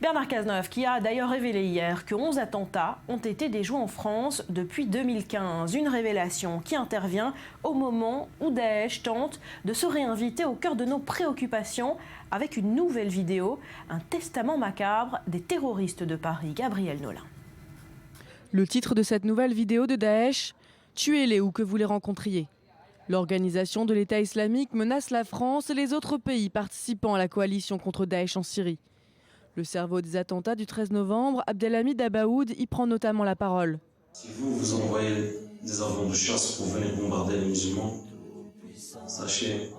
Bernard Cazeneuve, qui a d'ailleurs révélé hier que 11 attentats ont été déjoués en France depuis 2015. Une révélation qui intervient au moment où Daesh tente de se réinviter au cœur de nos préoccupations avec une nouvelle vidéo, un testament macabre des terroristes de Paris. Gabriel Nolin. Le titre de cette nouvelle vidéo de Daesh, « Tuez-les où que vous les rencontriez ». L'organisation de l'État islamique menace la France et les autres pays participant à la coalition contre Daesh en Syrie. Le cerveau des attentats du 13 novembre, Abdelhamid Abaoud, y prend notamment la parole. Si vous envoyez des avions de chasse pour venir bombarder les musulmans, sachez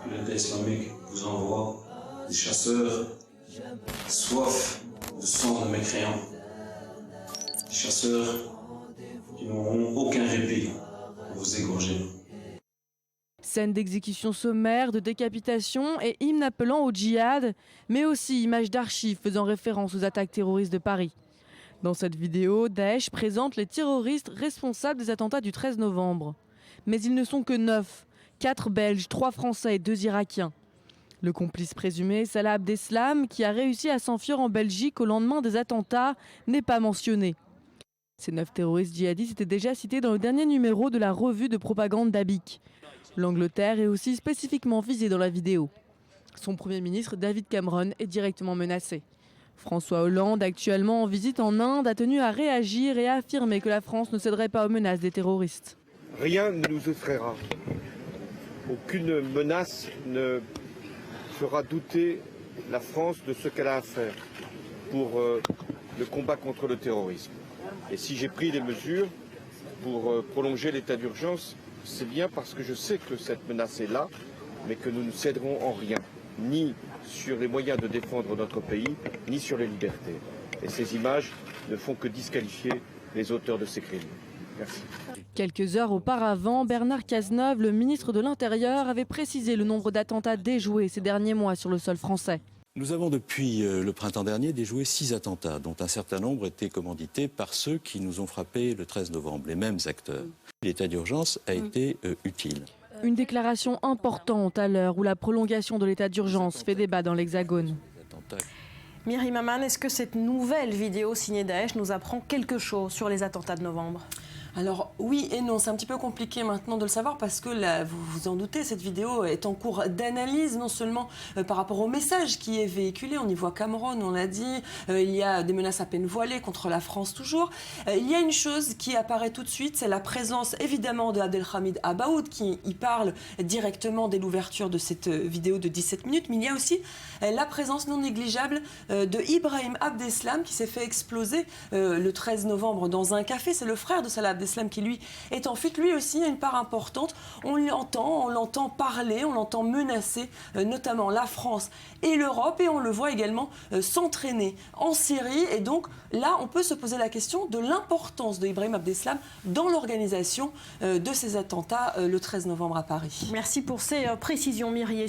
que l'État islamique vous envoie des chasseurs soif de sang de mécréants, des chasseurs qui n'auront aucun répit pour vous égorger. Scènes d'exécution sommaire, de décapitation et hymnes appelant au djihad, mais aussi images d'archives faisant référence aux attaques terroristes de Paris. Dans cette vidéo, Daesh présente les terroristes responsables des attentats du 13 novembre. Mais ils ne sont que 9, 4 Belges, 3 Français et 2 Irakiens. Le complice présumé, Salah Abdeslam, qui a réussi à s'enfuir en Belgique au lendemain des attentats, n'est pas mentionné. Ces 9 terroristes djihadistes étaient déjà cités dans le dernier numéro de la revue de propagande d'Abik. L'Angleterre est aussi spécifiquement visée dans la vidéo. Son Premier ministre, David Cameron, est directement menacé. François Hollande, actuellement en visite en Inde, a tenu à réagir et à affirmer que la France ne céderait pas aux menaces des terroristes. Rien ne nous effraiera. Aucune menace ne fera douter la France de ce qu'elle a à faire pour le combat contre le terrorisme. Et si j'ai pris des mesures pour prolonger l'état d'urgence, c'est bien parce que je sais que cette menace est là, mais que nous ne céderons en rien, ni sur les moyens de défendre notre pays, ni sur les libertés. Et ces images ne font que disqualifier les auteurs de ces crimes. Merci. Quelques heures auparavant, Bernard Cazeneuve, le ministre de l'Intérieur, avait précisé le nombre d'attentats déjoués ces derniers mois sur le sol français. Nous avons depuis le printemps dernier déjoué 6 attentats, dont un certain nombre étaient commandités par ceux qui nous ont frappés le 13 novembre, les mêmes acteurs. L'état d'urgence a été utile. Une déclaration importante à l'heure où la prolongation de l'état d'urgence fait débat dans l'Hexagone. Myriam Aman, est-ce que cette nouvelle vidéo signée Daesh nous apprend quelque chose sur les attentats de novembre ? Alors oui et non, c'est un petit peu compliqué maintenant de le savoir parce que là, vous vous en doutez, cette vidéo est en cours d'analyse, non seulement par rapport au message qui est véhiculé, on y voit Cameron, on l'a dit, il y a des menaces à peine voilées contre la France toujours. Il y a une chose qui apparaît tout de suite, c'est la présence évidemment de Abdelhamid Abaoud qui y parle directement dès l'ouverture de cette vidéo de 17 minutes, mais il y a aussi la présence non négligeable de Ibrahim Abdeslam qui s'est fait exploser le 13 novembre dans un café, c'est le frère de Salah Abdeslam qui lui est en fuite, lui aussi a une part importante. On l'entend parler, on l'entend menacer, notamment la France et l'Europe, et on le voit également s'entraîner en Syrie. Et donc là, on peut se poser la question de l'importance de Ibrahim Abdeslam dans l'organisation de ces attentats le 13 novembre à Paris. Merci pour ces précisions, Myriam.